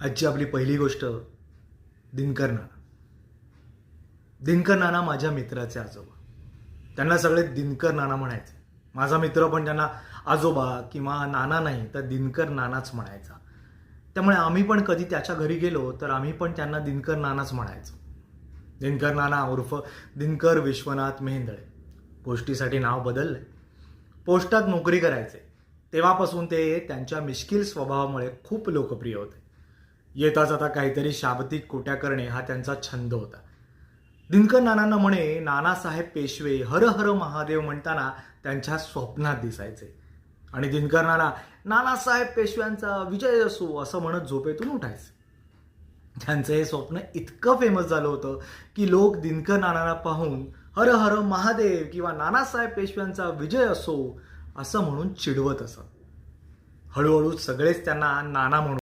आजची आपली पहिली गोष्ट दिनकर नाना. दिनकर नाना माझ्या मित्राचे आजोबा. त्यांना सगळे दिनकर नाना म्हणायचे. माझा मित्र पण त्यांना आजोबा किंवा नाना नाही तर दिनकर नानाच म्हणायचा. त्यामुळे आम्ही पण कधी त्याच्या घरी गेलो तर आम्ही पण त्यांना दिनकर नानाच म्हणायचो. दिनकर नाना उर्फ दिनकर विश्वनाथ मेहेंदळे. पोस्टीसाठी नाव बदललंय. पोस्टात नोकरी करायचे. तेव्हापासून ते त्यांच्या मिश्किल स्वभावामुळे खूप लोकप्रिय होते. येता जाता काहीतरी शाब्दिक कोट्या करणे हा त्यांचा छंद होता. दिनकर नानांना म्हणे नानासाहेब पेशवे हर हर महादेव म्हणताना त्यांच्या स्वप्नात दिसायचे. आणि दिनकर नाना नानासाहेब पेशव्यांचा विजय असो असं म्हणत झोपेतून उठायचे. त्यांचं हे स्वप्न इतकं फेमस झालं होतं की लोक दिनकर नानांना पाहून हर हर महादेव किंवा नानासाहेब पेशव्यांचा विजय असो असं म्हणून चिडवत असत. हळूहळू सगळेच त्यांना नाना म्हणून